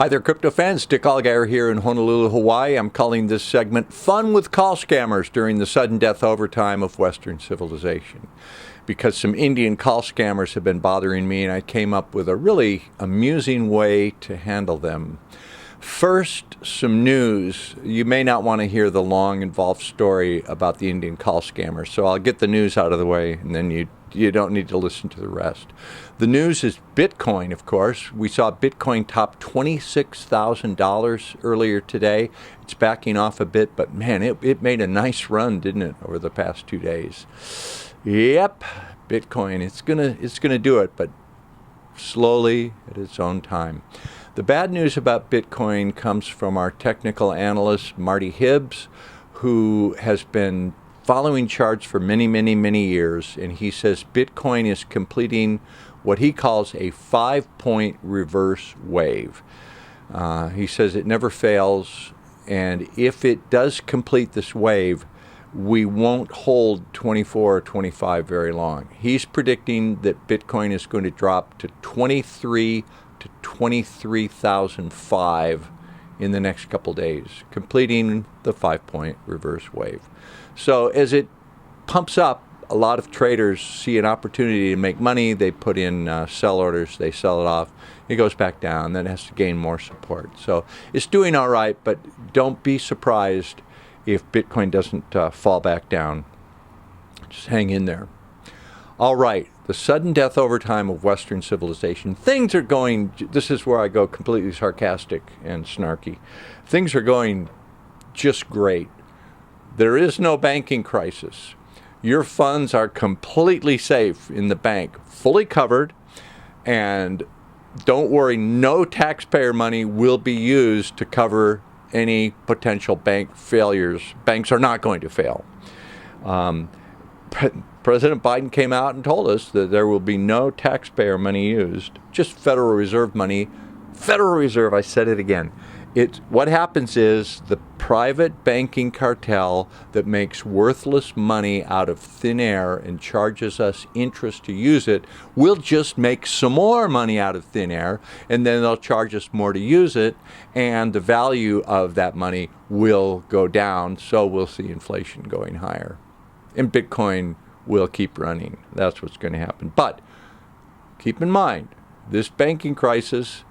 Hi there, crypto fans. Dick Allgire here in Honolulu, Hawaii. I'm calling this segment Fun with Call Scammers during the sudden death overtime of Western civilization. Because some Indian call scammers have been bothering me, and I came up with a really amusing way to handle them. First, some news. You may not want to hear the long, involved story about the Indian call scammers, so I'll get the news out of the way, and then you don't need to listen to the rest. The news is Bitcoin, of course. We saw Bitcoin top $26,000 earlier today. It's backing off a bit, but man, it made a nice run, didn't it, over the past 2 days? Yep, Bitcoin, it's gonna do it, but slowly at its own time. The bad news about Bitcoin comes from our technical analyst, Marty Hibbs, who has been following charts for many years, and he says Bitcoin is completing what he calls a 5-point reverse wave. He says it never fails, and if it does complete this wave, we won't hold 24 or 25 very long. He's predicting that Bitcoin is going to drop to 23 to 23,005 in the next couple days, completing the 5-point reverse wave. So as it pumps up, a lot of traders see an opportunity to make money. They put in sell orders, they sell it off, it goes back down, then it has to gain more support. So it's doing all right, but don't be surprised if Bitcoin doesn't fall back down. Just hang in there. All right, the sudden death overtime of Western civilization. Things are going, this is where I go completely sarcastic and snarky. Things are going just great. There is no banking crisis. Your funds are completely safe in the bank, fully covered, and don't worry, no taxpayer money will be used to cover any potential bank failures. Banks are not going to fail. President Biden came out and told us that there will be no taxpayer money used, just Federal Reserve money. Federal Reserve, I said it again. What happens is the private banking cartel that makes worthless money out of thin air and charges us interest to use it will just make some more money out of thin air, and then they'll charge us more to use it, and the value of that money will go down, so we'll see inflation going higher. And Bitcoin will keep running. That's what's going to happen. But keep in mind, this banking crisis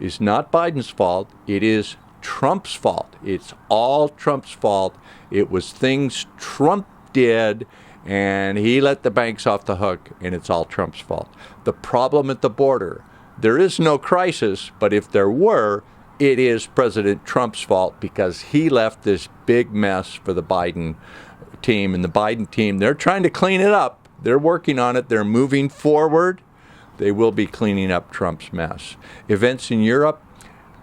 is not Biden's fault. It is Trump's fault. It's all Trump's fault. It was things Trump did, and he let the banks off the hook, and it's all Trump's fault. The problem at the border, there is no crisis, but if there were, it is President Trump's fault because he left this big mess for the Biden team. And the Biden team, they're trying to clean it up. They're working on it. They're moving forward. They will be cleaning up Trump's mess. Events in Europe,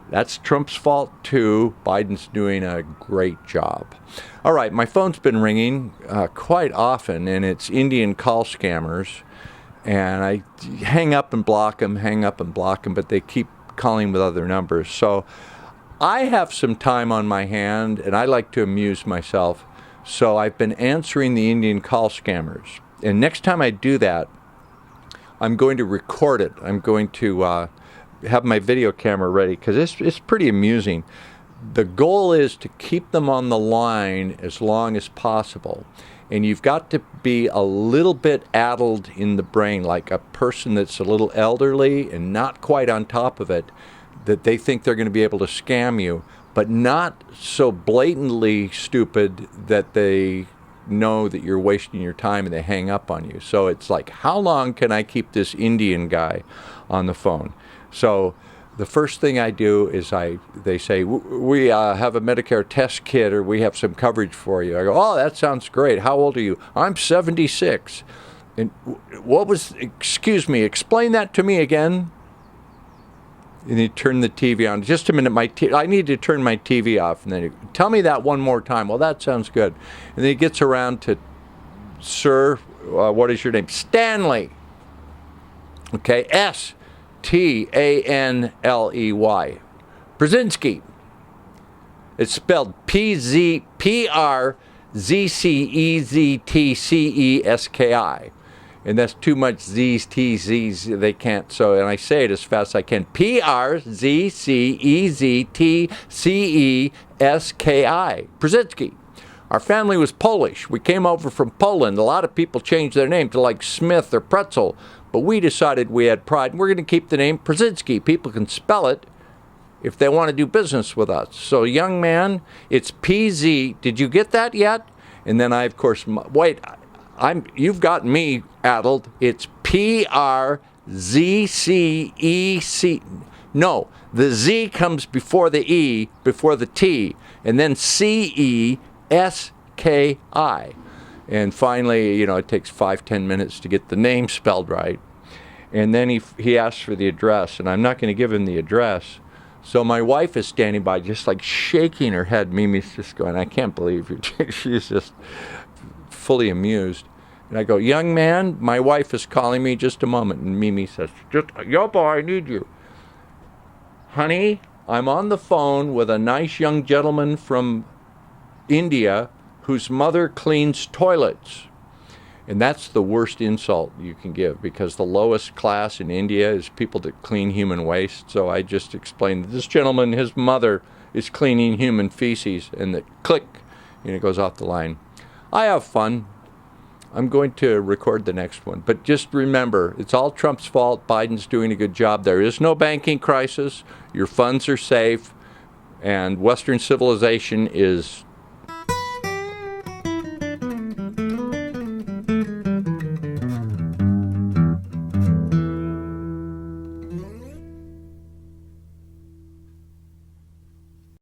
that's Trump's fault too. Biden's doing a great job. All right, my phone's been ringing quite often, and it's Indian call scammers. And I hang up and block them, but they keep calling with other numbers. So I have some time on my hand, and I like to amuse myself. So I've been answering the Indian call scammers. And next time I do that, I'm going to record it. I'm going to have my video camera ready because it's pretty amusing. The goal is to keep them on the line as long as possible. And you've got to be a little bit addled in the brain, like a person that's a little elderly and not quite on top of it, that they think they're going to be able to scam you, but not so blatantly stupid that they know that you're wasting your time and they hang up on you. So it's like, how long can I keep this Indian guy on the phone? So the first thing I do is they say, we have a Medicare test kit, or we have some coverage for you. I go, oh, that sounds great. How old are you? I'm 76. And excuse me, explain that to me again. And you turn the TV on. Just a minute, I need to turn my TV off. And then you tell me that one more time. Well, that sounds good. And then he gets around to, sir, what is your name? Stanley. Okay, Stanley. Brzezinski. It's spelled P-R-Z-C-E-Z-T-C-E-S-K-I. And that's too much Z's, T's, Z's. They can't. So, and I say it as fast as I can. Przezczyski. Przezczyski. Our family was Polish. We came over from Poland. A lot of people changed their name to like Smith or Pretzel. But we decided we had pride. And we're going to keep the name Przezczyski. People can spell it if they want to do business with us. So, young man, it's PZ. Did you get that yet? And then I, of course, wait. You've got me addled. It's PRZCEC. No, the Z comes before the E, before the T, and then CESKI. And finally, it takes 5-10 minutes to get the name spelled right. And then he asks for the address, and I'm not going to give him the address. So my wife is standing by, just like shaking her head. Mimi's just going, I can't believe you. She's just fully amused. And I go, young man, my wife is calling me, just a moment. And Mimi says, yo, boy, I need you. Honey, I'm on the phone with a nice young gentleman from India whose mother cleans toilets. And that's the worst insult you can give, because the lowest class in India is people that clean human waste. So I just explained, this gentleman, his mother is cleaning human feces, and that click, and it goes off the line. I have fun. I'm going to record the next one. But just remember, it's all Trump's fault. Biden's doing a good job. There is no banking crisis. Your funds are safe. And Western civilization is